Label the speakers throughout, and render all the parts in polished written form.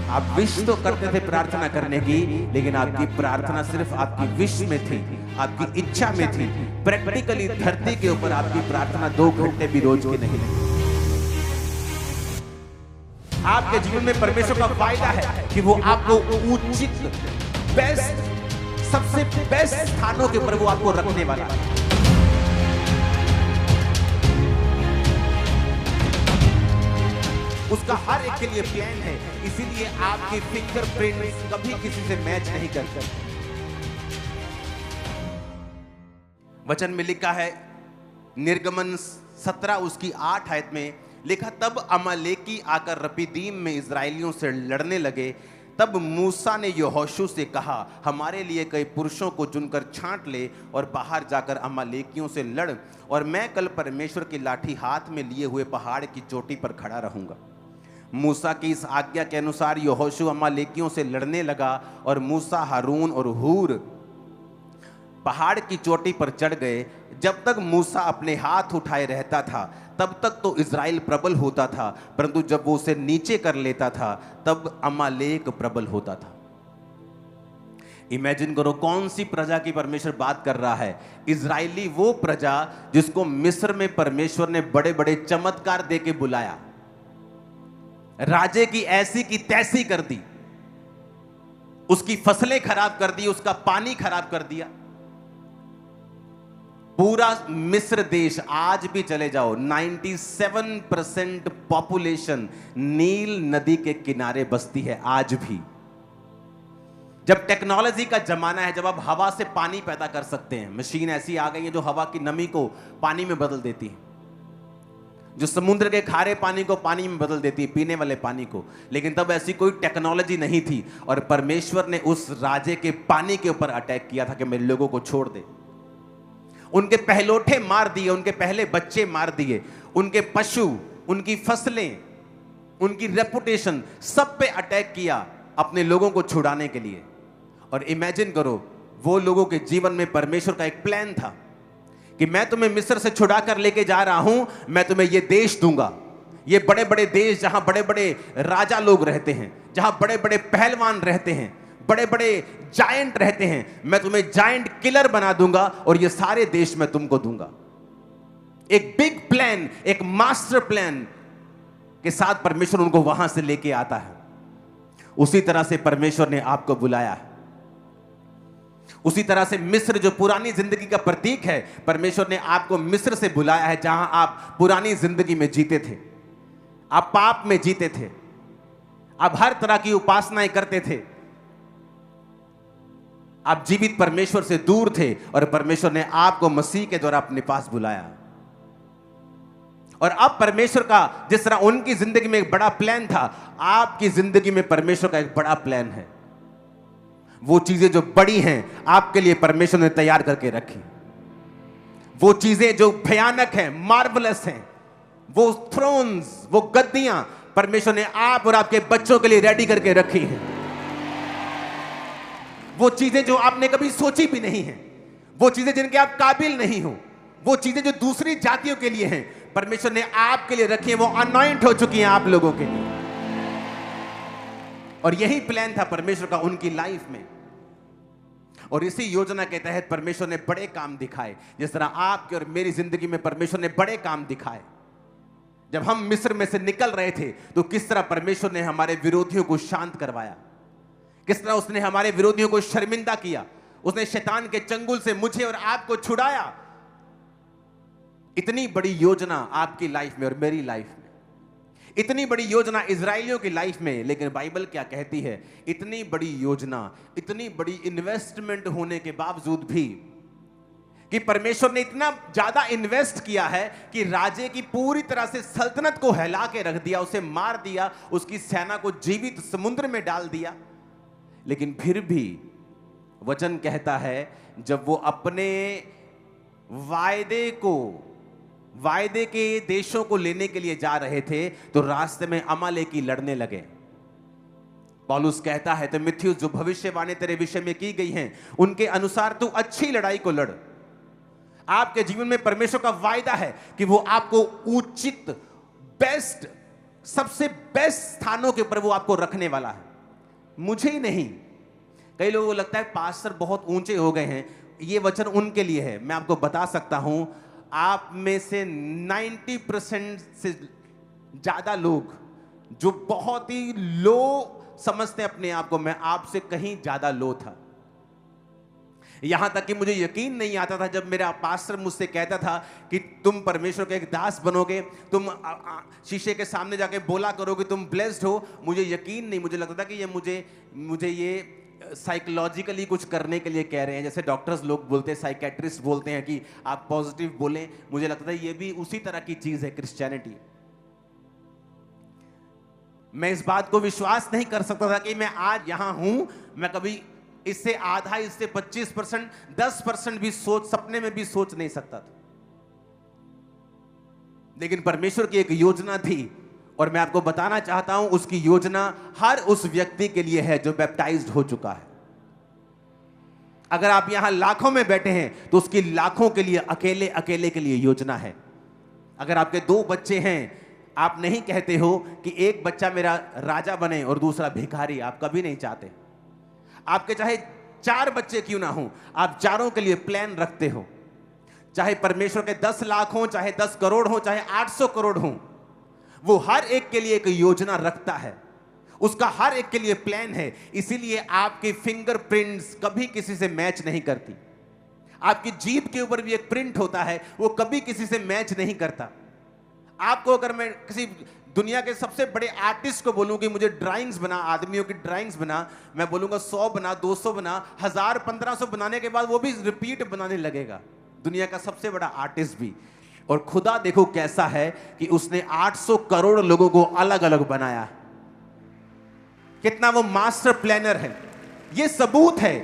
Speaker 1: आप विश तो करते थे प्रार्थना करने की, लेकिन आपकी प्रार्थना सिर्फ आपकी विश में थी, आपकी इच्छा में थी। प्रैक्टिकली धरती के ऊपर आपकी प्रार्थना 2 घंटे भी रोज की नहीं लगी। आपके जीवन में परमेश्वर का वायदा है कि वो आपको उचित, बेस्ट, सबसे बेस्ट स्थानों के ऊपर वो आपको रखने वाला है। उसका हर एक के लिए प्लान है, इसीलिए आपकी फिंगरप्रिंट्स कभी किसी से मैच नहीं कर सकते। वचन में लिखा है, निर्गमन 17 उसकी 8 आयत में लिखा, तब अमालेकी आकर रपीदीम में इजराइलियों से लड़ने लगे। तब मूसा ने यहोशू से कहा, हमारे लिए कई पुरुषों को चुनकर छांट ले और बाहर जाकर अमालेकियों से लड़, और मैं कल परमेश्वर की लाठी हाथ में लिए हुए पहाड़ की चोटी पर खड़ा रहूंगा। मूसा की इस आज्ञा के अनुसार यहोशू अमालेकियों से लड़ने लगा, और मूसा, हारून और हूर पहाड़ की चोटी पर चढ़ गए। जब तक मूसा अपने हाथ उठाए रहता था तब तक तो इज़राइल प्रबल होता था, परंतु जब वो उसे नीचे कर लेता था तब अमालेक प्रबल होता था। इमेजिन करो कौन सी प्रजा की परमेश्वर बात कर रहा है। इज़राइली वो प्रजा जिसको मिस्र में परमेश्वर ने बड़े बड़े चमत्कार दे के बुलाया, राजे की ऐसी की तैसी कर दी, उसकी फसलें खराब कर दी, उसका पानी खराब कर दिया। पूरा मिस्र देश, आज भी चले जाओ, 97% पॉपुलेशन नील नदी के किनारे बसती है आज भी। जब टेक्नोलॉजी का जमाना है, जब आप हवा से पानी पैदा कर सकते हैं, मशीन ऐसी आ गई है जो हवा की नमी को पानी में बदल देती है, जो समुद्र के खारे पानी को पानी में बदल देती है, पीने वाले पानी को। लेकिन तब ऐसी कोई टेक्नोलॉजी नहीं थी, और परमेश्वर ने उस राजे के पानी के ऊपर अटैक किया था कि मेरे लोगों को छोड़ दे। उनके पहलोठे मार दिए, उनके पहले बच्चे मार दिए, उनके पशु, उनकी फसलें, उनकी रेपुटेशन, सब पे अटैक किया अपने लोगों को छुड़ाने के लिए। और इमेजिन करो, वो लोगों के जीवन में परमेश्वर का एक प्लान था कि मैं तुम्हें मिस्र से छुड़ा कर लेके जा रहा हूं, मैं तुम्हें ये देश दूंगा, ये बड़े बड़े देश जहां बड़े बड़े राजा लोग रहते हैं, जहां बड़े बड़े पहलवान रहते हैं, बड़े बड़े जायंट रहते हैं, मैं तुम्हें जायंट किलर बना दूंगा और ये सारे देश मैं तुमको दूंगा। एक बिग प्लान, एक मास्टर प्लान के साथ परमेश्वर उनको वहां से लेके आता है। उसी तरह से परमेश्वर ने आपको बुलाया है। उसी तरह से मिस्र जो पुरानी जिंदगी का प्रतीक है, परमेश्वर ने आपको मिस्र से बुलाया है, जहां आप पुरानी जिंदगी में जीते थे, आप पाप में जीते थे, आप हर तरह की उपासनाएं करते थे, आप जीवित परमेश्वर से दूर थे, और परमेश्वर ने आपको मसीह के द्वारा अपने पास बुलाया। और अब परमेश्वर का जिस तरह उनकी जिंदगी में एक बड़ा प्लान था, आपकी जिंदगी में परमेश्वर का एक बड़ा प्लान है। वो चीजें जो बड़ी हैं आपके लिए परमेश्वर ने तैयार करके रखी। वो चीजें जो भयानक हैं, मार्वलस हैं, वो थ्रोन्स, वो गद्दियां परमेश्वर ने आप और आपके बच्चों के लिए रेडी करके रखी हैं। वो चीजें जो आपने कभी सोची भी नहीं है, वो चीजें जिनके आप काबिल नहीं हो, वो चीजें जो दूसरी जातियों के लिए हैं, परमेश्वर ने आपके लिए रखी है। वो अनॉइंट हो चुकी हैं आप लोगों के लिए। और यही प्लान था परमेश्वर का उनकी लाइफ में। और इसी योजना के तहत परमेश्वर ने बड़े काम दिखाए, जिस तरह आपके और मेरी जिंदगी में परमेश्वर ने बड़े काम दिखाए। जब हम मिस्र में से निकल रहे थे तो किस तरह परमेश्वर ने हमारे विरोधियों को शांत करवाया, किस तरह उसने हमारे विरोधियों को शर्मिंदा किया, उसने शैतान के चंगुल से मुझे और आपको छुड़ाया। इतनी बड़ी योजना आपकी लाइफ में और मेरी लाइफ में, इतनी बड़ी योजना इजराइलियों की लाइफ में। लेकिन बाइबल क्या कहती है, इतनी बड़ी योजना, इतनी बड़ी इन्वेस्टमेंट होने के बावजूद भी, कि परमेश्वर ने इतना ज्यादा इन्वेस्ट किया है कि राजे की पूरी तरह से सल्तनत को हिला के रख दिया, उसे मार दिया, उसकी सेना को जीवित समुद्र में डाल दिया। लेकिन फिर भी वचन कहता है, जब वो अपने वायदे के देशों को लेने के लिए जा रहे थे तो रास्ते में अमालेकी लड़ने लगे। पौलुस कहता है तीमुथियुस, जो भविष्यवाणी तेरे विषय में की गई हैं उनके अनुसार तू अच्छी लड़ाई को लड़। आपके जीवन में परमेश्वर का वायदा है कि वो आपको उचित, बेस्ट, सबसे बेस्ट स्थानों के ऊपर वो आपको रखने वाला है। मुझे ही नहीं। कई लोगों को लगता है पास्टर बहुत ऊंचे हो गए हैं, ये वचन उनके लिए है। मैं आपको बता सकता हूं, आप में से 90% से ज्यादा लोग जो बहुत ही लो समझते हैं अपने आप को, मैं आपसे कहीं ज्यादा लो था। यहां तक कि मुझे यकीन नहीं आता था जब मेरा पास्टर मुझसे कहता था कि तुम परमेश्वर के एक दास बनोगे, तुम शीशे के सामने जाके बोला करोगे तुम ब्लेस्ड हो। मुझे यकीन नहीं, मुझे लगता था कि ये मुझे ये साइकोलॉजिकली कुछ करने के लिए कह रहे हैं। जैसे डॉक्टर्स लोग बोलते हैं, साइकेट्रिस्ट बोलते हैं कि आप पॉजिटिव बोलें, मुझे लगता था ये भी उसी तरह की चीज है क्रिश्चियनिटी। मैं इस बात को विश्वास नहीं कर सकता था कि मैं आज यहां हूं। मैं कभी इससे आधा, इससे 25%, 10% भी सपने में भी सोच नहीं सकता था। लेकिन परमेश्वर की एक योजना थी और मैं आपको बताना चाहता हूं, उसकी योजना हर उस व्यक्ति के लिए है जो बैप्टाइज्ड हो चुका है। अगर आप यहां लाखों में बैठे हैं तो उसकी लाखों के लिए, अकेले अकेले के लिए योजना है। अगर आपके 2 बच्चे हैं, आप नहीं कहते हो कि एक बच्चा मेरा राजा बने और दूसरा भिखारी, आप कभी नहीं चाहते। आपके चाहे 4 बच्चे क्यों ना हो, आप चारों के लिए प्लान रखते हो। चाहे परमेश्वर के 10 लाख हो, चाहे 10 करोड़ हो, चाहे 800 करोड़ हो, वो हर एक के लिए एक योजना रखता है। उसका हर एक के लिए प्लान है। इसीलिए आपकी फिंगरप्रिंट्स कभी किसी से मैच नहीं करती। आपकी जीभ के ऊपर भी एक प्रिंट होता है, वो कभी किसी से मैच नहीं करता। आपको अगर मैं किसी दुनिया के सबसे बड़े आर्टिस्ट को बोलूं कि मुझे ड्राइंग्स बना, आदमियों की ड्राइंग्स बना, मैं बोलूंगा 100 बना, 200 बना, 1000, 1500 बनाने के बाद वो भी रिपीट बनाने लगेगा, दुनिया का सबसे बड़ा आर्टिस्ट भी। और खुदा देखो कैसा है कि उसने 800 करोड़ लोगों को अलग अलग बनाया। कितना वो मास्टर प्लानर है। ये सबूत है,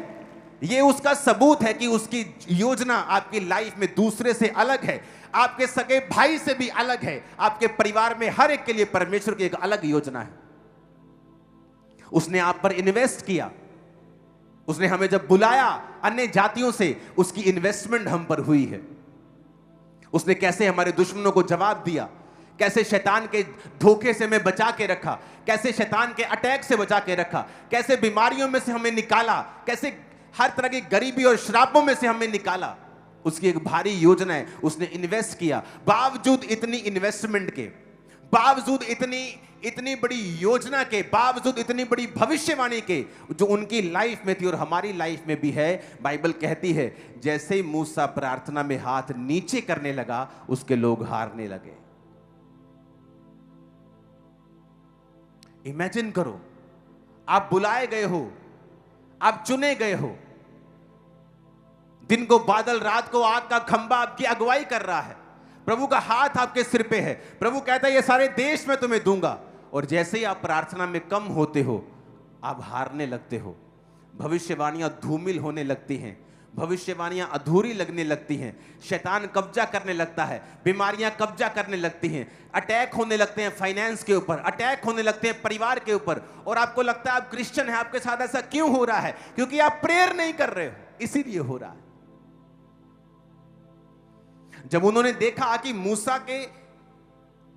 Speaker 1: ये उसका सबूत है कि उसकी योजना आपकी लाइफ में दूसरे से अलग है, आपके सगे भाई से भी अलग है। आपके परिवार में हर एक के लिए परमेश्वर की एक अलग योजना है। उसने आप पर इन्वेस्ट किया। उसने हमें जब बुलाया अन्य जातियों से, उसकी इन्वेस्टमेंट हम पर हुई है। उसने कैसे हमारे दुश्मनों को जवाब दिया, कैसे शैतान के धोखे से हमें बचा के रखा, कैसे शैतान के अटैक से बचा के रखा, कैसे बीमारियों में से हमें निकाला, कैसे हर तरह की गरीबी और श्रापों में से हमें निकाला। उसकी एक भारी योजना है। उसने इन्वेस्ट किया। बावजूद इतनी इन्वेस्टमेंट के, बावजूद इतनी बड़ी योजना के, बावजूद इतनी बड़ी भविष्यवाणी के जो उनकी लाइफ में थी और हमारी लाइफ में भी है, बाइबल कहती है जैसे ही मूसा प्रार्थना में हाथ नीचे करने लगा, उसके लोग हारने लगे। इमेजिन करो, आप बुलाए गए हो, आप चुने गए हो। दिन को बादल, रात को आग का खंबा आपकी अगुवाई कर रहा है। प्रभु का हाथ आपके सिर पे है। प्रभु कहता है ये सारे देश में तुम्हें दूंगा। और जैसे ही आप प्रार्थना में कम होते हो, आप हारने लगते हो। भविष्यवाणियां धूमिल होने लगती हैं, भविष्यवाणियां अधूरी लगने लगती हैं, शैतान कब्जा करने लगता है, बीमारियां कब्जा करने लगती हैं, अटैक होने लगते हैं फाइनेंस के ऊपर, अटैक होने लगते हैं परिवार के ऊपर। और आपको लगता है आप क्रिश्चियन हैं, आपके साथ ऐसा क्यों हो रहा है? क्योंकि आप प्रेयर नहीं कर रहे हो, इसीलिए हो रहा है। जब उन्होंने देखा कि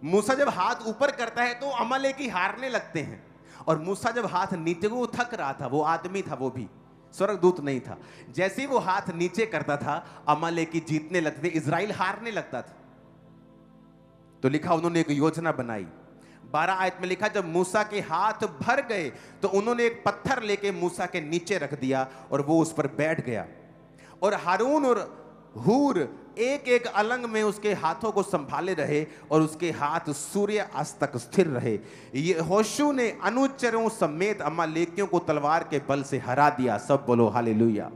Speaker 1: मूसा जब हाथ ऊपर करता है तो अमालेकी हारने लगते हैं, और मूसा जब हाथ नीचे, वो थक रहा था, वो आदमी था, वो भी स्वर्गदूत नहीं था। जैसे ही वो हाथ नीचे करता था, अमालेकी जीतने लगते थे, इजराइल हारने लगता था। तो लिखा उन्होंने एक योजना बनाई। 12 आयत में लिखा जब मूसा के हाथ भर गए तो उन्होंने एक पत्थर लेके मूसा के नीचे रख दिया और वो उस पर बैठ गया। और हारून और हूर एक एक अलंग में उसके हाथों को संभाले रहे और उसके हाथ सूर्य अस्त तक स्थिर रहे। यहोशू ने अनुचरों समेत अमालेकियों को तलवार के बल से हरा दिया। सब बोलो हालेलुया।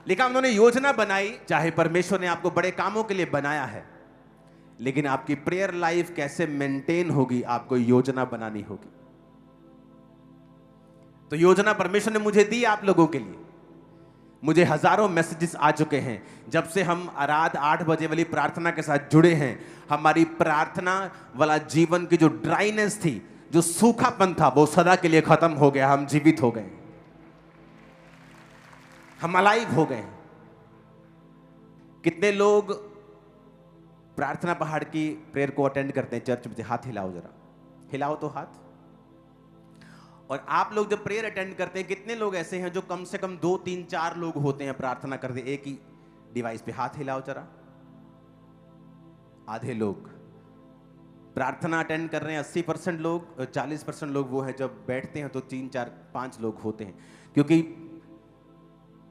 Speaker 1: लिखा उन्होंने योजना बनाई। चाहे परमेश्वर ने आपको बड़े कामों के लिए बनाया है, लेकिन आपकी प्रेयर लाइफ कैसे मेंटेन होगी, आपको योजना बनानी होगी। तो योजना परमेश्वर ने मुझे दी आप लोगों के लिए। मुझे हजारों मैसेजेस आ चुके हैं जब से हम रात 8 बजे वाली प्रार्थना के साथ जुड़े हैं। हमारी प्रार्थना वाला जीवन की जो ड्राइनेस थी, जो सूखापन था, वो सदा के लिए खत्म हो गया। हम जीवित हो गए, हम अलाइव हो गए। कितने लोग प्रार्थना पहाड़ की प्रेयर को अटेंड करते हैं चर्च में? हाथ हिलाओ जरा, हिलाओ तो हाथ। और आप लोग जब प्रेयर अटेंड करते हैं, कितने लोग ऐसे हैं जो कम से कम 2 3 4 लोग होते हैं प्रार्थना करते? एक ही डिवाइस पे हाथ हिलाओ जरा। आधे लोग प्रार्थना अटेंड कर रहे हैं, 80% लोग, 40% लोग वो है जब बैठते हैं तो 3 4 5 लोग होते हैं। क्योंकि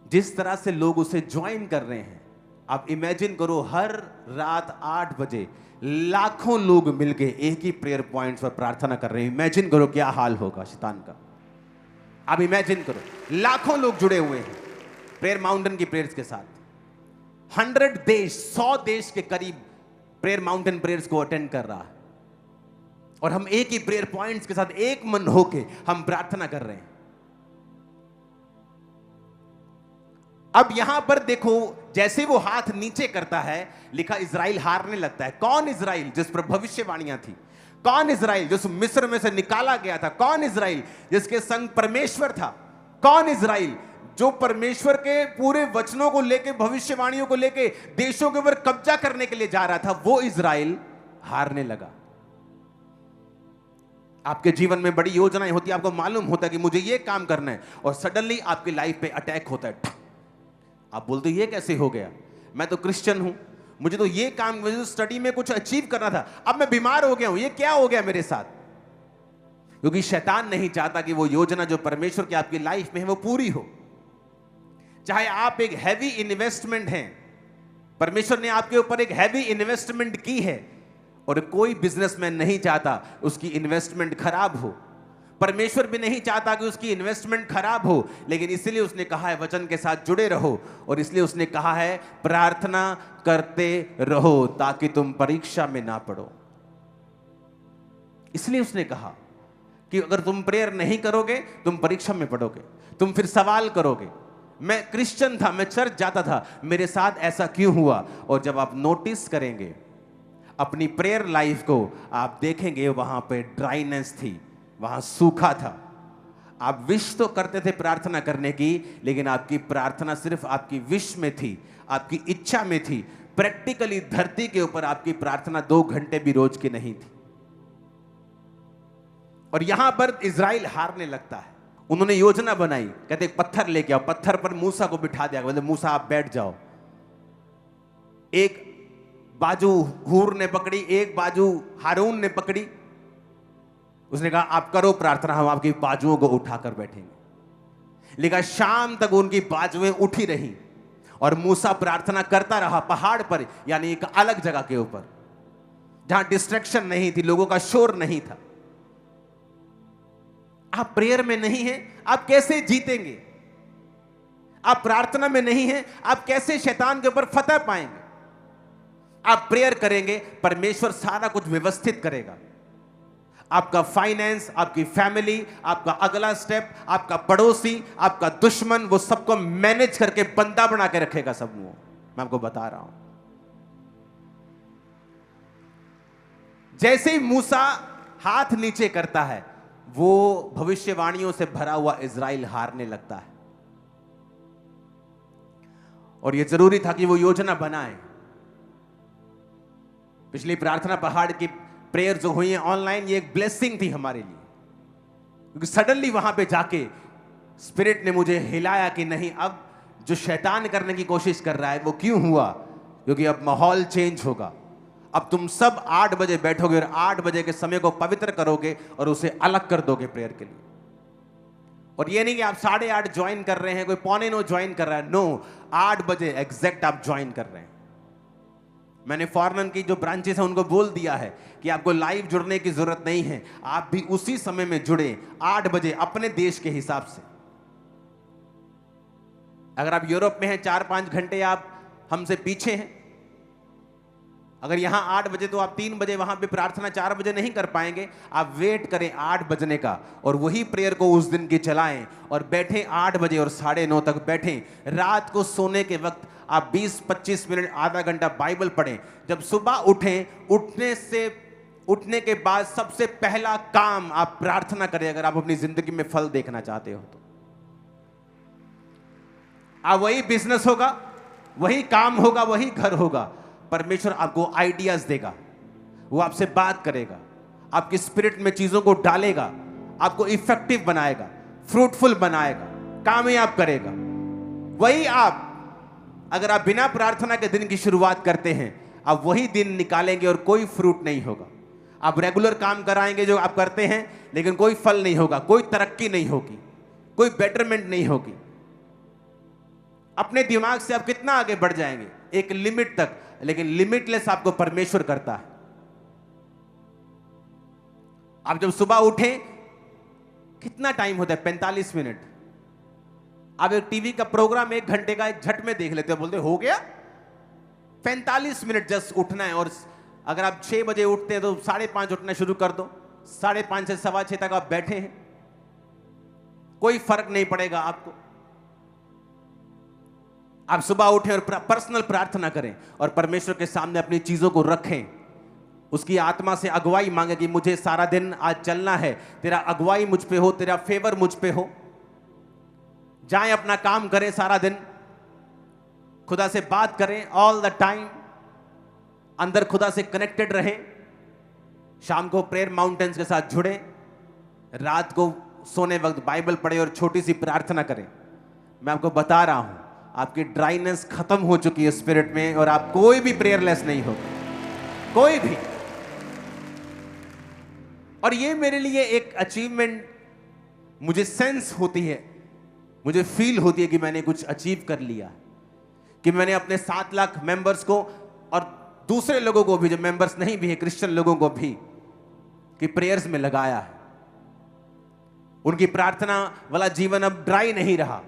Speaker 1: जिस तरह से लोग उसे ज्वाइन कर रहे हैं, आप इमेजिन करो हर रात 8 बजे लाखों लोग मिलके एक ही प्रेयर पॉइंट्स पर प्रार्थना कर रहे हैं। इमेजिन करो क्या हाल होगा शैतान का। आप इमेजिन करो लाखों लोग जुड़े हुए हैं प्रेयर माउंटेन की प्रेयर्स के साथ। 100 देश, 100 देश के करीब प्रेयर माउंटेन प्रेयर्स को अटेंड कर रहा है, और हम एक ही प्रेयर पॉइंट्स के साथ एक मन होके हम प्रार्थना कर रहे हैं। अब यहां पर देखो, जैसे वो हाथ नीचे करता है, लिखा इजराइल हारने लगता है। कौन इजराइल? जिस पर भविष्यवाणियां थी। कौन इजराइल? जिस मिस्र में से निकाला गया था। कौन इजराइल? जिसके संग परमेश्वर था। कौन इजराइल? जो परमेश्वर के पूरे वचनों को लेके, भविष्यवाणियों को लेके देशों के ऊपर कब्जा करने के लिए जा रहा था। वो इजराइल हारने लगा। आपके जीवन में बड़ी योजनाएं होती है, आपको मालूम होता है कि मुझे ये काम करना है, और सडनली आपकी लाइफ पे अटैक होता है। आप बोलते ये कैसे हो गया? मैं तो क्रिश्चियन हूं, मुझे तो ये काम, मुझे तो स्टडी में कुछ अचीव करना था, अब मैं बीमार हो गया हूं, ये क्या हो गया मेरे साथ? क्योंकि शैतान नहीं चाहता कि वो योजना जो परमेश्वर की आपकी लाइफ में है वो पूरी हो। चाहे आप एक हैवी इन्वेस्टमेंट है, परमेश्वर ने आपके ऊपर एक हैवी इन्वेस्टमेंट की है, और कोई बिजनेसमैन नहीं चाहता उसकी इन्वेस्टमेंट खराब हो। परमेश्वर भी नहीं चाहता कि उसकी इन्वेस्टमेंट खराब हो, लेकिन इसलिए उसने कहा है वचन के साथ जुड़े रहो, और इसलिए उसने कहा है प्रार्थना करते रहो ताकि तुम परीक्षा में ना पड़ो। इसलिए उसने कहा कि अगर तुम प्रेयर नहीं करोगे तुम परीक्षा में पड़ोगे, तुम फिर सवाल करोगे, मैं क्रिश्चियन था, मैं चर्च जाता था, मेरे साथ ऐसा क्यों हुआ? और जब आप नोटिस करेंगे अपनी प्रेयर लाइफ को, आप देखेंगे वहां पे ड्राइनेस थी, वहां सूखा था। आप विश तो करते थे प्रार्थना करने की, लेकिन आपकी प्रार्थना सिर्फ आपकी विश में थी, आपकी इच्छा में थी। प्रैक्टिकली धरती के ऊपर आपकी प्रार्थना 2 घंटे भी रोज की नहीं थी। और यहां पर इजराइल हारने लगता है। उन्होंने योजना बनाई, कहते पत्थर लेके आओ, पत्थर पर मूसा को बिठा दिया, बोले मूसा आप बैठ जाओ। एक बाजू हूर ने पकड़ी, एक बाजू हारून ने पकड़ी। उसने कहा आप करो प्रार्थना, हम आपकी बाजुओं को उठाकर बैठेंगे। लेकिन शाम तक उनकी बाजुएं उठी रही, और मूसा प्रार्थना करता रहा पहाड़ पर, यानी एक अलग जगह के ऊपर जहां डिस्ट्रैक्शन नहीं थी, लोगों का शोर नहीं था। आप प्रेयर में नहीं हैं, आप कैसे जीतेंगे? आप प्रार्थना में नहीं हैं, आप कैसे शैतान के ऊपर फतह पाएंगे? आप प्रेयर करेंगे, परमेश्वर सारा कुछ व्यवस्थित करेगा। आपका फाइनेंस, आपकी फैमिली, आपका अगला स्टेप, आपका पड़ोसी, आपका दुश्मन, वो सबको मैनेज करके बंदा बना के रखेगा सब। वो मैं आपको बता रहा हूं। जैसे ही मूसा हाथ नीचे करता है, वो भविष्यवाणियों से भरा हुआ इजराइल हारने लगता है। और यह जरूरी था कि वो योजना बनाए। पिछली प्रार्थना पहाड़ की प्रेयर जो हुई है ऑनलाइन, ये एक ब्लेसिंग थी हमारे लिए, क्योंकि सडनली वहां पे जाके स्पिरिट ने मुझे हिलाया कि नहीं, अब जो शैतान करने की कोशिश कर रहा है वो क्यों हुआ? क्योंकि अब माहौल चेंज होगा। अब तुम सब 8 बजे बैठोगे और 8 बजे के समय को पवित्र करोगे और उसे अलग कर दोगे प्रेयर के लिए। और ये नहीं कि आप 8:30 ज्वाइन कर रहे हैं, कोई 8:45 ज्वाइन कर रहा है। नो, 8 बजे एग्जैक्ट आप ज्वाइन कर रहे हैं। मैंने फॉरेन की जो ब्रांचेस हैं उनको बोल दिया है कि आपको लाइव जुड़ने की जरूरत नहीं है, आप भी उसी समय में जुड़े 8 बजे अपने देश के हिसाब से। अगर आप यूरोप में हैं 4-5 घंटे आप हमसे पीछे हैं। अगर यहां 8 बजे तो आप 3 बजे वहां पे प्रार्थना 4 बजे नहीं कर पाएंगे। आप वेट करें 8 बजने का और वही प्रेयर को उस दिन की चलाएं और बैठें 8 बजे और 9:30 तक बैठें। रात को सोने के वक्त आप 20-25 मिनट, आधा घंटा बाइबल पढ़ें। जब सुबह उठें, उठने के बाद सबसे पहला काम आप प्रार्थना करें। अगर आप अपनी जिंदगी में फल देखना चाहते हो तो आप, वही बिजनेस होगा, वही काम होगा, वही घर होगा। परमेश्वर आपको आइडियाज देगा, वो आपसे बात करेगा, आपकी स्पिरिट में चीजों को डालेगा, आपको इफेक्टिव बनाएगा, फ्रूटफुल बनाएगा, कामयाब करेगा। वही आप, अगर आप बिना प्रार्थना के दिन की शुरुआत करते हैं, आप वही दिन निकालेंगे और कोई फ्रूट नहीं होगा। आप रेगुलर काम कराएंगे जो आप करते हैं, लेकिन कोई फल नहीं होगा, कोई तरक्की नहीं होगी, कोई बेटरमेंट नहीं होगी। अपने दिमाग से आप कितना आगे बढ़ जाएंगे, एक लिमिट तक, लेकिन लिमिटलेस आपको परमेश्वर करता है। आप जब सुबह उठे, कितना टाइम होता है? 45 मिनट। आप एक टीवी का प्रोग्राम 1 घंटे का एक झट में देख लेते हो, बोलते हो गया। 45 मिनट जस्ट उठना है। और अगर आप 6 बजे उठते हैं तो 5:30 उठना शुरू कर दो। 5:30 से 6:15 तक आप बैठे हैं, कोई फर्क नहीं पड़ेगा आपको। आप सुबह उठें और पर्सनल प्रार्थना करें और परमेश्वर के सामने अपनी चीजों को रखें। उसकी आत्मा से अगुवाई मांगे कि मुझे सारा दिन आज चलना है, तेरा अगुवाई मुझ पे हो, तेरा फेवर मुझ पे हो। जाएं, अपना काम करें, सारा दिन खुदा से बात करें ऑल द टाइम, अंदर खुदा से कनेक्टेड रहें। शाम को प्रेयर माउंटेन्स के साथ जुड़ें, रात को सोने वक्त बाइबल पढ़े और छोटी सी प्रार्थना करें। मैं आपको बता रहा हूं, आपकी ड्राइनेस खत्म हो चुकी है स्पिरिट में, और आप कोई भी प्रेयरलेस नहीं हो, कोई भी। और ये मेरे लिए एक अचीवमेंट, मुझे सेंस होती है, मुझे फील होती है कि मैंने कुछ अचीव कर लिया, कि मैंने अपने 7 लाख मेंबर्स को और दूसरे लोगों को भी, जो मेंबर्स नहीं भी है, क्रिश्चियन लोगों को भी, कि प्रेयर्स में लगाया है। उनकी प्रार्थना वाला जीवन अब ड्राई नहीं रहा।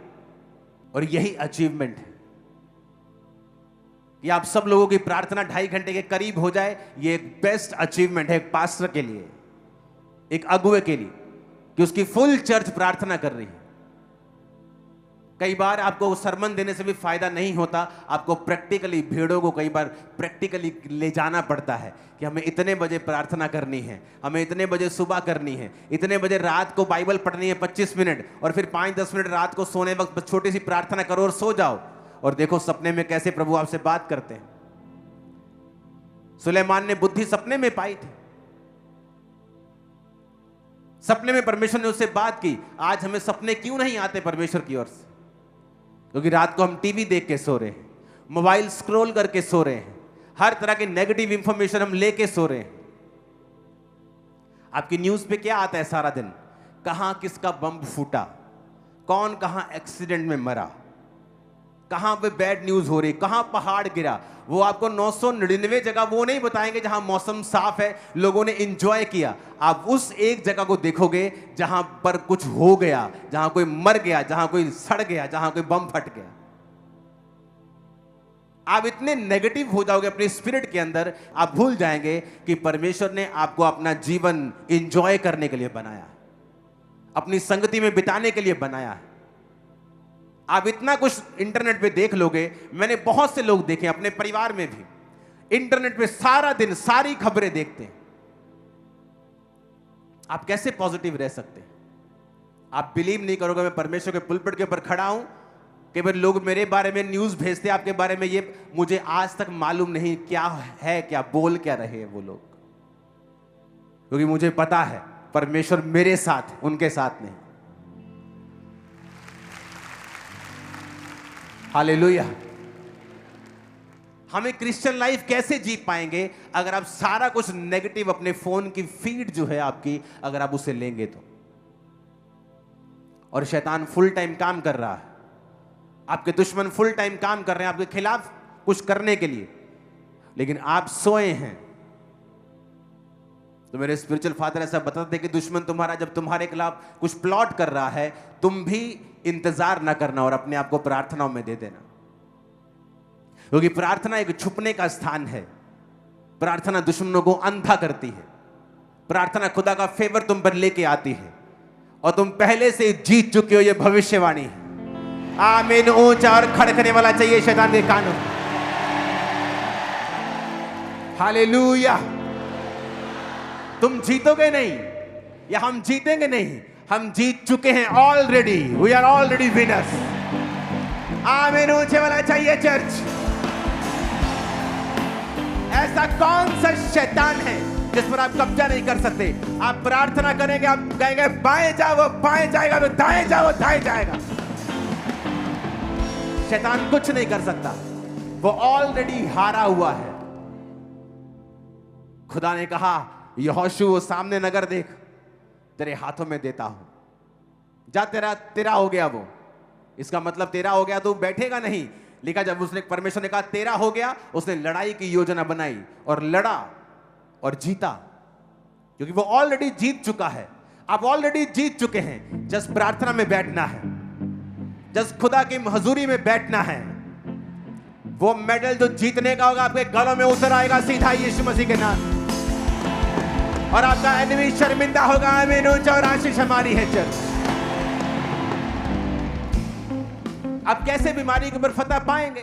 Speaker 1: और यही अचीवमेंट है कि आप सब लोगों की प्रार्थना 2.5 घंटे के करीब हो जाए। ये एक बेस्ट अचीवमेंट है एक पास्टर के लिए, एक अगुवे के लिए, कि उसकी फुल चर्च प्रार्थना कर रही है। कई बार आपको सरमन देने से भी फायदा नहीं होता, आपको प्रैक्टिकली, भीड़ों को कई बार प्रैक्टिकली ले जाना पड़ता है कि हमें इतने बजे प्रार्थना करनी है, हमें इतने बजे सुबह करनी है, इतने बजे रात को बाइबल पढ़नी है 25 मिनट, और फिर 5-10 मिनट रात को सोने वक्त छोटी सी प्रार्थना करो और सो जाओ। और देखो सपने में कैसे प्रभु आपसे बात करते हैं। सुलेमान ने बुद्धि सपने में पाई थी, सपने में परमेश्वर ने उससे बात की। आज हमें सपने क्यों नहीं आते परमेश्वर की ओर से? क्योंकि रात को हम टीवी देख के सो रहे हैं, मोबाइल स्क्रॉल करके सो रहे हैं, हर तरह की नेगेटिव इंफॉर्मेशन हम लेके सो रहे हैं। आपकी न्यूज पे क्या आता है सारा दिन? कहां किसका बम फूटा, कौन कहां एक्सीडेंट में मरा, कहां पे बैड न्यूज हो रही, कहां पहाड़ गिरा। वो आपको 999 जगह वो नहीं बताएंगे जहां मौसम साफ है, लोगों ने एंजॉय किया। आप उस एक जगह को देखोगे जहां पर कुछ हो गया, जहां कोई मर गया, जहां कोई सड़ गया, जहां कोई बम फट गया। आप इतने नेगेटिव हो जाओगे अपने स्पिरिट के अंदर, आप भूल जाएंगे कि परमेश्वर ने आपको अपना जीवन एंजॉय करने के लिए बनाया, अपनी संगति में बिताने के लिए बनाया है। आप इतना कुछ इंटरनेट पे देख लोगे, मैंने बहुत से लोग देखे अपने परिवार में भी, इंटरनेट पे सारा दिन सारी खबरें देखते हैं। आप कैसे पॉजिटिव रह सकते हैं? आप बिलीव नहीं करोगे, मैं परमेश्वर के पुलपिट के ऊपर खड़ा हूं, कई बार लोग मेरे बारे में न्यूज भेजते हैं आपके बारे में, ये मुझे आज तक मालूम नहीं क्या है, क्या बोल क्या रहे हैं वो लोग, क्योंकि मुझे पता है परमेश्वर मेरे साथ, उनके साथ नहीं। हालेलुया। हमें क्रिश्चियन लाइफ कैसे जी पाएंगे अगर आप सारा कुछ नेगेटिव अपने फोन की फीड जो है आपकी, अगर आप उसे लेंगे तो। और शैतान फुल टाइम काम कर रहा है, आपके दुश्मन फुल टाइम काम कर रहे हैं आपके खिलाफ कुछ करने के लिए, लेकिन आप सोए हैं। तो मेरे स्पिरिचुअल फादर ऐसा बताते कि दुश्मन तुम्हारा जब तुम्हारे खिलाफ कुछ प्लॉट कर रहा है, तुम भी इंतजार ना करना और अपने आप को प्रार्थनाओं में दे देना, क्योंकि प्रार्थना एक छुपने का स्थान है। प्रार्थना दुश्मनों को अंधा करती है, प्रार्थना खुदा का फेवर तुम पर लेके आती है, और तुम पहले से जीत चुके हो, यह भविष्यवाणी है। आमीन। ऊंचा और खड़कने वाला चाहिए शैतान के कानों। हालेलुया। तुम जीतोगे नहीं या हम जीतेंगे नहीं, हम जीत चुके हैं already. We are already winners. आमीन। ऊंचे वाला चाहिए चर्च। ऐसा कौन सा शैतान है जिस पर आप कब्जा नहीं कर सकते। आप प्रार्थना करेंगे, आप कहेंगे बाएं जाओ वो बाएं जाएगा, तो दाएं जाओ वो दाएं जाएगा। शैतान कुछ नहीं कर सकता, वो ऑलरेडी हारा हुआ है। खुदा ने कहा यहोशू वो सामने नगर देख, तेरे हाथों में देता हूं, जा तेरा हो गया वो। इसका मतलब तेरा हो गया तो बैठेगा नहीं। लिखा जब उसने परमेश्वर ने कहा तेरा हो गया, उसने लड़ाई की योजना बनाई और लड़ा और जीता, क्योंकि वो ऑलरेडी जीत चुका है। आप ऑलरेडी जीत चुके हैं। जस्ट प्रार्थना में बैठना है, जस्ट खुदा की हजूरी में बैठना है। वो मेडल जो जीतने का होगा आपके गलों में उतर आएगा सीधा यीशु मसीह के नाम, और आपका एनिमी शर्मिंदा होगा। आमीन। ऊंचा और आशीष हमारी है चर्च। आप कैसे बीमारी के ऊपर फतह पाएंगे?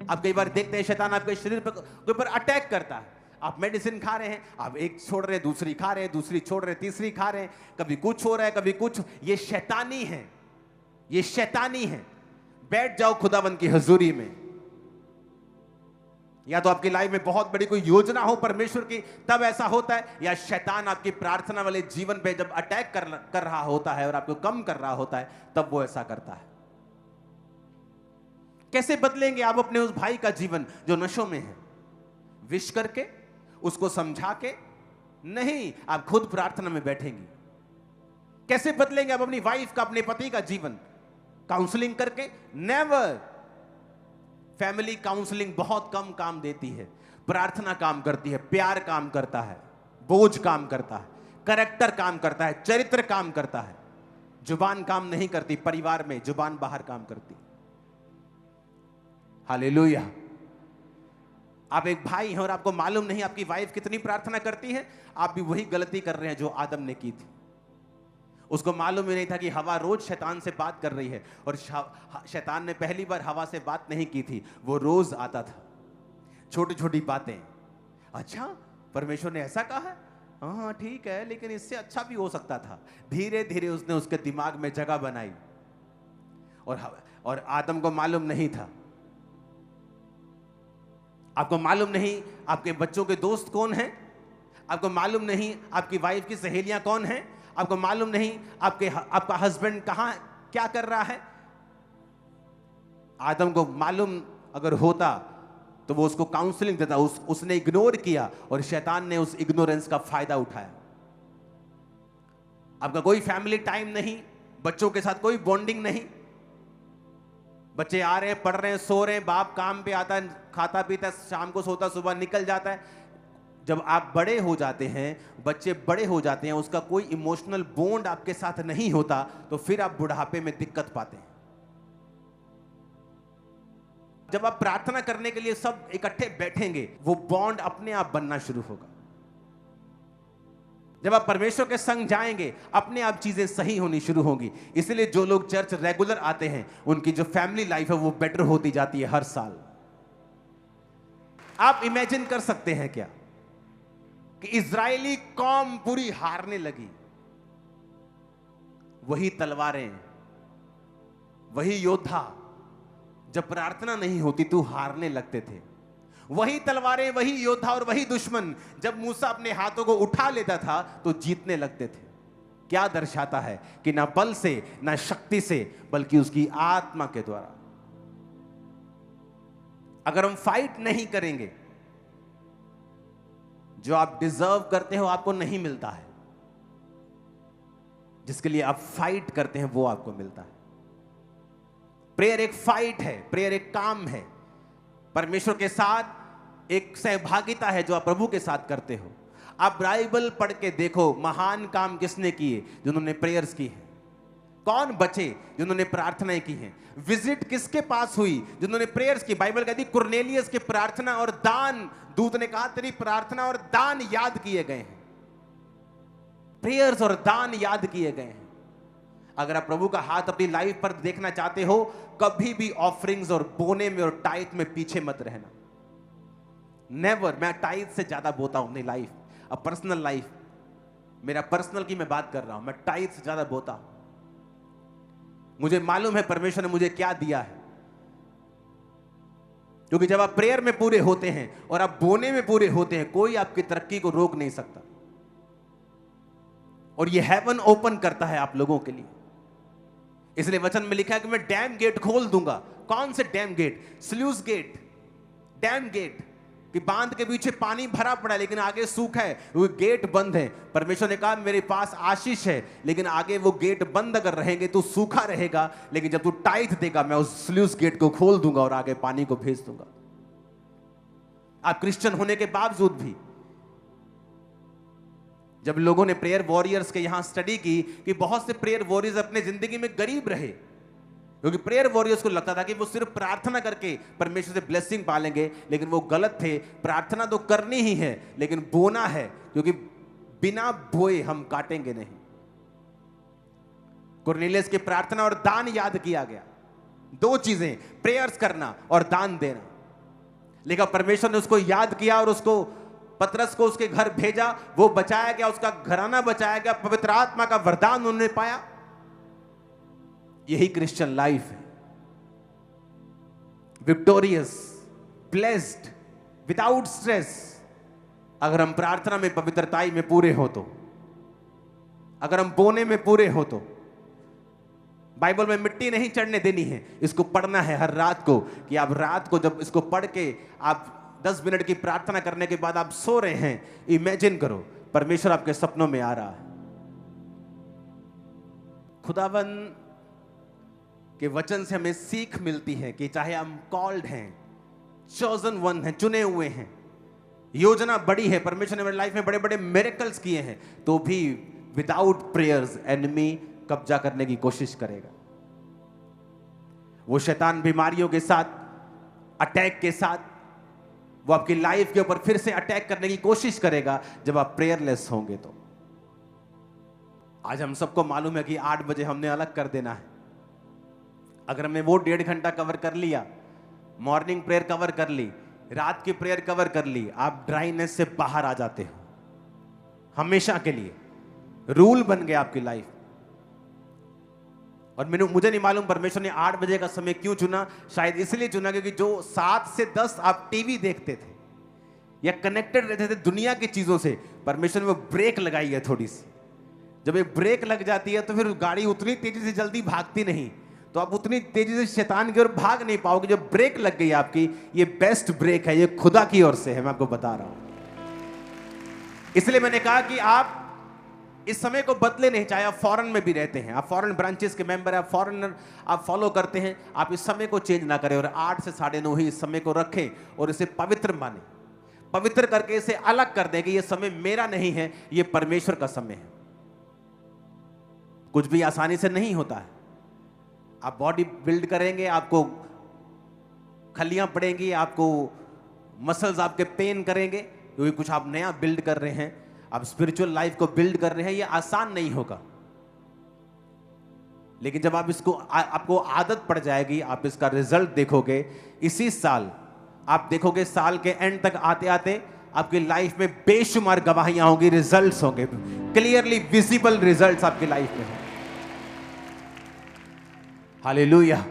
Speaker 1: आप कई बार देखते हैं शैतान आपके शरीर के ऊपर अटैक करता है। आप मेडिसिन खा रहे हैं, आप एक छोड़ रहे हैं, दूसरी खा रहे हैं, दूसरी छोड़ रहे हैं, तीसरी खा रहे हैं, कभी कुछ हो रहा है, कभी कुछ। ये शैतानी है, ये शैतानी है। बैठ जाओ खुदावंद की हजूरी में। या तो आपकी लाइफ में बहुत बड़ी कोई योजना हो परमेश्वर की, तब ऐसा होता है, या शैतान आपकी प्रार्थना वाले जीवन पे जब अटैक कर रहा होता है और आपको कम कर रहा होता है, तब वो ऐसा करता है। कैसे बदलेंगे आप अपने उस भाई का जीवन जो नशों में है? विश करके, उसको समझा के नहीं, आप खुद प्रार्थना में बैठेंगी। कैसे बदलेंगे आप अपनी वाइफ का, अपने पति का जीवन? काउंसलिंग करके? नेवर। फैमिली काउंसलिंग बहुत कम काम देती है, प्रार्थना काम करती है, प्यार काम करता है, बोझ काम करता है, कैरेक्टर काम करता है, चरित्र काम करता है। जुबान काम नहीं करती परिवार में, जुबान बाहर काम करती। हालेलुया। आप एक भाई हैं और आपको मालूम नहीं आपकी वाइफ कितनी प्रार्थना करती है, आप भी वही गलती कर रहे हैं जो आदम ने की थी। उसको मालूम ही नहीं था कि हवा रोज शैतान से बात कर रही है, और शैतान ने पहली बार हवा से बात नहीं की थी, वो रोज आता था, छोटी छोटी बातें। अच्छा, परमेश्वर ने ऐसा कहा है, हाँ ठीक है, लेकिन इससे अच्छा भी हो सकता था। धीरे धीरे उसने उसके दिमाग में जगह बनाई, और आदम को मालूम नहीं था। आपको मालूम नहीं आपके बच्चों के दोस्त कौन हैं, आपको मालूम नहीं आपकी वाइफ की सहेलियां कौन हैं, आपको मालूम नहीं आपका हस्बैंड कहां क्या कर रहा है। आदम को मालूम अगर होता तो वो उसको काउंसलिंग देता, उसने इग्नोर किया और शैतान ने उस इग्नोरेंस का फायदा उठाया। आपका कोई फैमिली टाइम नहीं, बच्चों के साथ कोई बॉन्डिंग नहीं। बच्चे आ रहे हैं, पढ़ रहे हैं, सो रहे हैं, बाप काम पे आता है, खाता पीता, शाम को सोता, सुबह निकल जाता है। जब आप बड़े हो जाते हैं, बच्चे बड़े हो जाते हैं, उसका कोई इमोशनल बॉन्ड आपके साथ नहीं होता, तो फिर आप बुढ़ापे में दिक्कत पाते हैं। जब आप प्रार्थना करने के लिए सब इकट्ठे बैठेंगे, वो बॉन्ड अपने आप बनना शुरू होगा। जब आप परमेश्वर के संग जाएंगे, अपने आप चीजें सही होनी शुरू होंगी। इसलिए जो लोग चर्च रेगुलर आते हैं, उनकी जो फैमिली लाइफ है वो बेटर होती जाती है हर साल। आप इमेजिन कर सकते हैं क्या कि इजरायली कौम पूरी हारने लगी, वही तलवारें, वही योद्धा, जब प्रार्थना नहीं होती तो हारने लगते थे। वही तलवारें, वही योद्धा और वही दुश्मन, जब मूसा अपने हाथों को उठा लेता था तो जीतने लगते थे। क्या दर्शाता है कि ना बल से, ना शक्ति से, बल्कि उसकी आत्मा के द्वारा। अगर हम फाइट नहीं करेंगे, जो आप डिजर्व करते हो आपको नहीं मिलता है, जिसके लिए आप फाइट करते हैं वो आपको मिलता है। प्रेयर एक फाइट है, प्रेयर एक काम है, परमेश्वर के साथ एक सहभागिता है जो आप प्रभु के साथ करते हो। आप बाइबल पढ़ के देखो, महान काम किसने किए? जिन्होंने प्रेयर्स की है। कौन बचे? जिन्होंने प्रार्थनाएं की हैं। विजिट किसके पास हुई? जिन्होंने प्रेयर्स की। बाइबल कहती है कुरनेलियस की प्रार्थना और दान, दूत ने कहा तेरी प्रार्थना और दान याद किए गए हैं। प्रेयर्स और दान याद किए गए हैं। अगर आप प्रभु का हाथ अपनी लाइफ पर देखना चाहते हो, कभी भी ऑफरिंग्स और बोने में और टाइथ में पीछे मत रहना। नेवर। मैं टाइथ से ज्यादा बोता हूं अपनी लाइफ, अब पर्सनल लाइफ, मेरा पर्सनल की मैं बात कर रहा हूं, मैं टाइथ से ज्यादा बोता हूं। मुझे मालूम है परमेश्वर ने मुझे क्या दिया है। क्योंकि जब आप प्रेयर में पूरे होते हैं और आप बोने में पूरे होते हैं, कोई आपकी तरक्की को रोक नहीं सकता। और ये हेवन ओपन करता है आप लोगों के लिए। इसलिए वचन में लिखा है कि मैं डैम गेट खोल दूंगा। कौन से dam gate? Sluice gate, dam gate, कि बांध के पीछे पानी भरा पड़ा है लेकिन आगे सूखा है, वो गेट बंद है। परमेश्वर ने कहा मेरे पास आशीष है, लेकिन आगे वो गेट बंद अगर रहेंगे तो सूखा रहेगा, लेकिन जब तू टाइट देगा मैं उस स्लूस गेट को खोल दूंगा और आगे पानी को भेज दूंगा। आप क्रिश्चियन होने के बावजूद भी, जब लोगों ने प्रेयर वॉरियर्स के यहां स्टडी की कि बहुत से प्रेयर वॉरियर्स अपने जिंदगी में गरीब रहे, क्योंकि प्रेयर वॉरियर्स को लगता था कि वो सिर्फ प्रार्थना करके परमेश्वर से ब्लेसिंग पालेंगे, लेकिन वो गलत थे। प्रार्थना तो करनी ही है, लेकिन बोना है, क्योंकि बिना बोए हम काटेंगे नहीं। कुरनेलियस की प्रार्थना और दान याद किया गया, दो चीजें, प्रेयर्स करना और दान देना। लेकिन परमेश्वर ने उसको याद किया और उसको, पतरस को उसके घर भेजा, वो बचाया गया, उसका घराना बचाया गया, पवित्र आत्मा का वरदान उन्होंने पाया। यही क्रिश्चियन लाइफ है, विक्टोरियस, ब्लेस्ड, विदाउट स्ट्रेस। अगर हम प्रार्थना में, पवित्रताई में पूरे हो तो, अगर हम बोने में पूरे हो तो। बाइबल में मिट्टी नहीं चढ़ने देनी है, इसको पढ़ना है हर रात को, कि आप रात को जब इसको पढ़ के आप 10 मिनट की प्रार्थना करने के बाद आप सो रहे हैं, इमेजिन करो परमेश्वर आपके सपनों में आ रहा है। खुदावन के वचन से हमें सीख मिलती है कि चाहे हम कॉल्ड हैं, चोजन वन हैं, चुने हुए हैं, योजना बड़ी है, परमेश्वर ने मेरी लाइफ में बड़े बड़े मिरेकल्स किए हैं, तो भी विदाउट प्रेयर्स एनिमी कब्जा करने की कोशिश करेगा। वो शैतान बीमारियों के साथ, अटैक के साथ, वो आपकी लाइफ के ऊपर फिर से अटैक करने की कोशिश करेगा जब आप प्रेयरलेस होंगे। तो आज हम सबको मालूम है कि 8 बजे हमने अलग कर देना है। अगर हमने वो 1.5 घंटा कवर कर लिया, मॉर्निंग प्रेयर कवर कर ली, रात की प्रेयर कवर कर ली, आप ड्राइनेस से बाहर आ जाते हो हमेशा के लिए। रूल बन गया आपकी लाइफ। और मुझे नहीं मालूम परमेश्वर ने 8 बजे का समय क्यों चुना। शायद इसलिए चुना क्योंकि जो 7 से 10 आप टीवी देखते थे या कनेक्टेड रहते थे दुनिया की चीजों से, परमेश्वर ने वो ब्रेक लगाई है थोड़ी सी। जब एक ब्रेक लग जाती है तो फिर गाड़ी उतनी तेजी से जल्दी भागती नहीं, तो आप उतनी तेजी से शैतान की ओर भाग नहीं पाओगे। जब ब्रेक लग गई आपकी, ये बेस्ट ब्रेक है, ये खुदा की ओर से है, मैं आपको बता रहा हूं। इसलिए मैंने कहा कि आप इस समय को बदले नहीं, चाहे आप फॉरेन में भी रहते हैं, आप फॉरेन ब्रांचेस के मेंबर हैं, आप फॉरेनर आप फॉलो करते हैं, आप इस समय को चेंज ना करें और 8 से 9:30 ही इस समय को रखें और इसे पवित्र माने, पवित्र करके इसे अलग कर दें कि ये समय मेरा नहीं है, ये परमेश्वर का समय है। कुछ भी आसानी से नहीं होता है। आप बॉडी बिल्ड करेंगे, आपको खलियां पड़ेंगी, आपको मसल्स आपके पेन करेंगे, क्योंकि कुछ आप नया बिल्ड कर रहे हैं, आप स्पिरिचुअल लाइफ को बिल्ड कर रहे हैं। ये आसान नहीं होगा, लेकिन जब आप इसको आपको आदत पड़ जाएगी, आप इसका रिजल्ट देखोगे। इसी साल आप देखोगे, साल के एंड तक आते आते आपकी लाइफ में बेशुमार गवाहियां होंगी, रिजल्ट्स होंगे, क्लियरली विजिबल रिजल्ट्स आपकी लाइफ में होंगे। हालेलुया।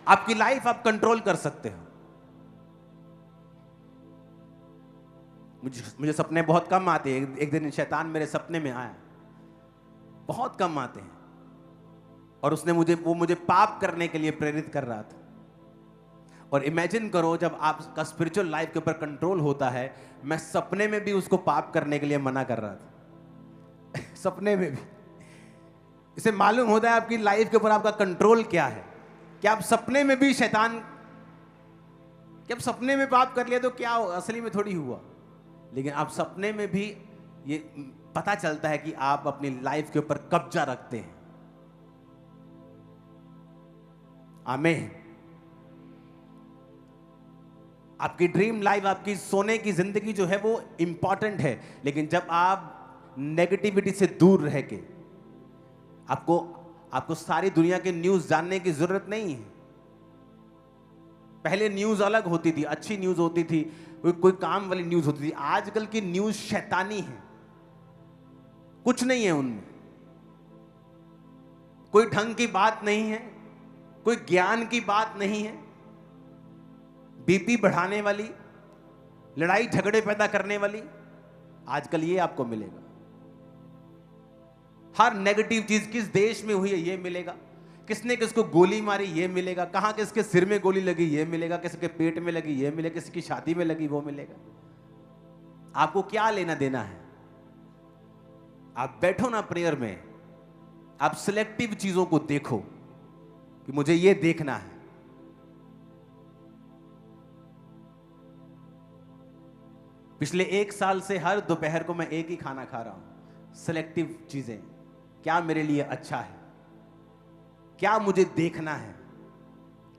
Speaker 1: आपकी लाइफ आप कंट्रोल कर सकते हो। मुझे सपने बहुत कम आते हैं। एक दिन शैतान मेरे सपने में आया, बहुत कम आते हैं, और उसने मुझे पाप करने के लिए प्रेरित कर रहा था। और इमेजिन करो, जब आपका स्पिरिचुअल लाइफ के ऊपर कंट्रोल होता है, मैं सपने में भी उसको पाप करने के लिए मना कर रहा था सपने में भी। इसे मालूम होता है आपकी लाइफ के ऊपर आपका कंट्रोल क्या है। क्या आप सपने में भी शैतान, क्या आप सपने में पाप कर लिया तो क्या असली में थोड़ी हुआ, लेकिन आप सपने में भी ये पता चलता है कि आप अपनी लाइफ के ऊपर कब्जा रखते हैं। आमीन। आपकी ड्रीम लाइफ, आपकी सोने की जिंदगी जो है वो इंपॉर्टेंट है, लेकिन जब आप नेगेटिविटी से दूर रह के, आपको सारी दुनिया के न्यूज जानने की जरूरत नहीं है। पहले न्यूज अलग होती थी, अच्छी न्यूज होती थी, कोई काम वाली न्यूज होती थी। आजकल की न्यूज शैतानी है, कुछ नहीं है उनमें, कोई ढंग की बात नहीं है, कोई ज्ञान की बात नहीं है। बीपी बढ़ाने वाली, लड़ाई झगड़े पैदा करने वाली, आजकल ये आपको मिलेगा। हर नेगेटिव चीज किस देश में हुई है ये मिलेगा, किसने किसको गोली मारी ये मिलेगा, कहां किसके सिर में गोली लगी ये मिलेगा, किसी के पेट में लगी ये मिलेगा, किसी की छाती में लगी वो मिलेगा। आपको क्या लेना देना है? आप बैठो ना प्रेयर में, आप सिलेक्टिव चीजों को देखो कि मुझे ये देखना है। पिछले 1 साल से हर दोपहर को मैं एक ही खाना खा रहा हूं। सिलेक्टिव चीजें, क्या मेरे लिए अच्छा है, क्या मुझे देखना है,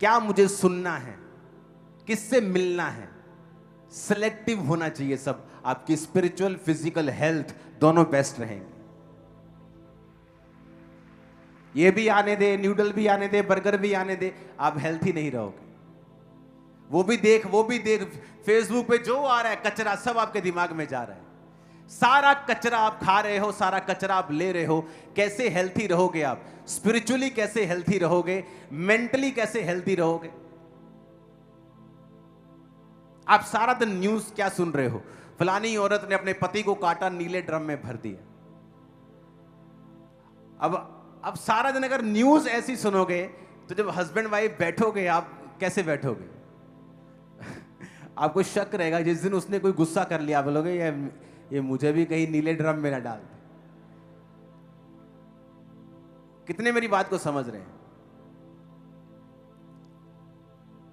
Speaker 1: क्या मुझे सुनना है, किससे मिलना है। सिलेक्टिव होना चाहिए सब। आपकी स्पिरिचुअल फिजिकल हेल्थ दोनों बेस्ट रहेंगे। ये भी आने दे, न्यूडल भी आने दे, बर्गर भी आने दे, आप हेल्थी नहीं रहोगे। वो भी देख, फेसबुक पे जो आ रहा है कचरा सब आपके दिमाग में जा रहा है। सारा कचरा आप खा रहे हो, सारा कचरा आप ले रहे हो। कैसे हेल्थी रहोगे आप? स्पिरिचुअली कैसे हेल्थी रहोगे? मेंटली कैसे हेल्थी रहोगे? आप सारा दिन न्यूज क्या सुन रहे हो? फलानी औरत ने अपने पति को काटा, नीले ड्रम में भर दिया। अब सारा दिन अगर न्यूज ऐसी सुनोगे तो जब हस्बैंड वाइफ बैठोगे आप कैसे बैठोगे? आपको शक रहेगा। जिस दिन उसने कोई गुस्सा कर लिया, बोलोगे ये मुझे भी कहीं नीले ड्रम में ना डाल दे। कितने मेरी बात को समझ रहे हैं?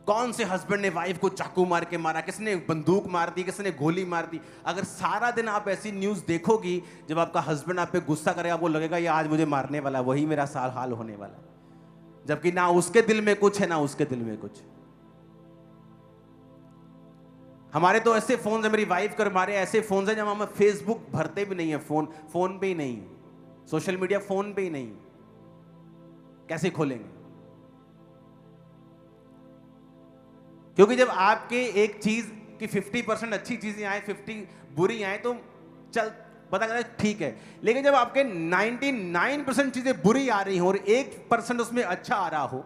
Speaker 1: कौन से हस्बैंड ने वाइफ को चाकू मार के मारा, किसने बंदूक मार दी, किसने गोली मार दी। अगर सारा दिन आप ऐसी न्यूज देखोगी, जब आपका हस्बैंड आप पे गुस्सा करेगा, आपको लगेगा ये आज मुझे मारने वाला, वही मेरा साल हाल होने वाला है। जबकि ना उसके दिल में कुछ है, ना उसके दिल में कुछ। हमारे तो ऐसे फोन है, मेरी वाइफ कर मारे ऐसे फोन है जब हम फेसबुक भरते भी नहीं है, फोन पे ही नहीं, सोशल मीडिया फोन पे ही नहीं, कैसे खोलेंगे? क्योंकि जब आपके एक चीज की 50% अच्छी चीजें आए, 50 बुरी आए, तो चल पता करना ठीक है। लेकिन जब आपके 99% चीजें बुरी आ रही हो और 1% उसमें अच्छा आ रहा हो,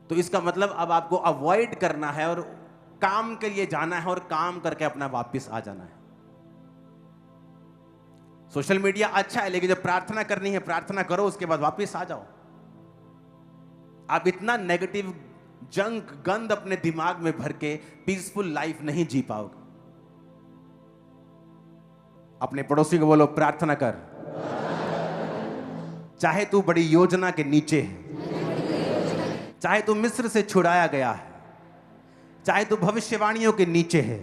Speaker 1: तो इसका मतलब अब आपको अवॉइड करना है और काम के लिए जाना है और काम करके अपना वापस आ जाना है। सोशल मीडिया अच्छा है, लेकिन जब प्रार्थना करनी है प्रार्थना करो, उसके बाद वापस आ जाओ। आप इतना नेगेटिव जंक गंद अपने दिमाग में भर के पीसफुल लाइफ नहीं जी पाओगे। अपने पड़ोसी को बोलो प्रार्थना कर। चाहे तू बड़ी योजना के नीचे है, चाहे तू मिस्र से छुड़ाया गया है, चाहे तू भविष्यवाणियों के नीचे है,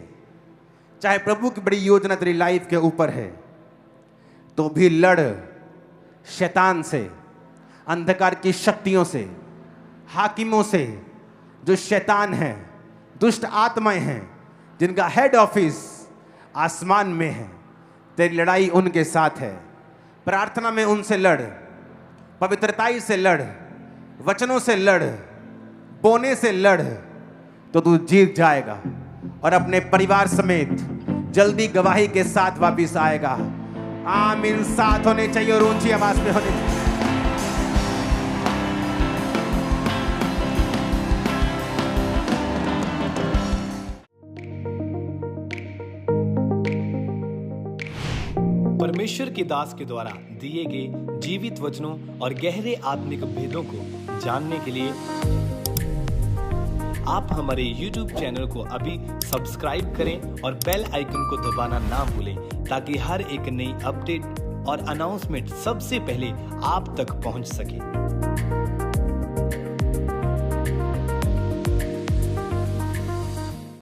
Speaker 1: चाहे प्रभु की बड़ी योजना तेरी लाइफ के ऊपर है, तो भी लड़ शैतान से, अंधकार की शक्तियों से, हाकिमों से, जो शैतान है, दुष्ट आत्माएं हैं, जिनका हेड ऑफिस आसमान में है। तेरी लड़ाई उनके साथ है। प्रार्थना में उनसे लड़, पवित्रताई से लड़, वचनों से लड़, बोने से लड़, तो तू जीत जाएगा और अपने परिवार समेत जल्दी गवाही के साथ वापिस आएगा। आमीन। साथ होने चाहिए और ऊंची आवाज में होने चाहिए।
Speaker 2: परमेश्वर के दास के द्वारा दिए गए जीवित वचनों और गहरे आत्मिक भेदों को जानने के लिए आप हमारे YouTube चैनल को अभी सब्सक्राइब करें और बेल आइकन को दबाना ना भूलें, ताकि हर एक नई अपडेट और अनाउंसमेंट सबसे पहले आप तक पहुंच सके।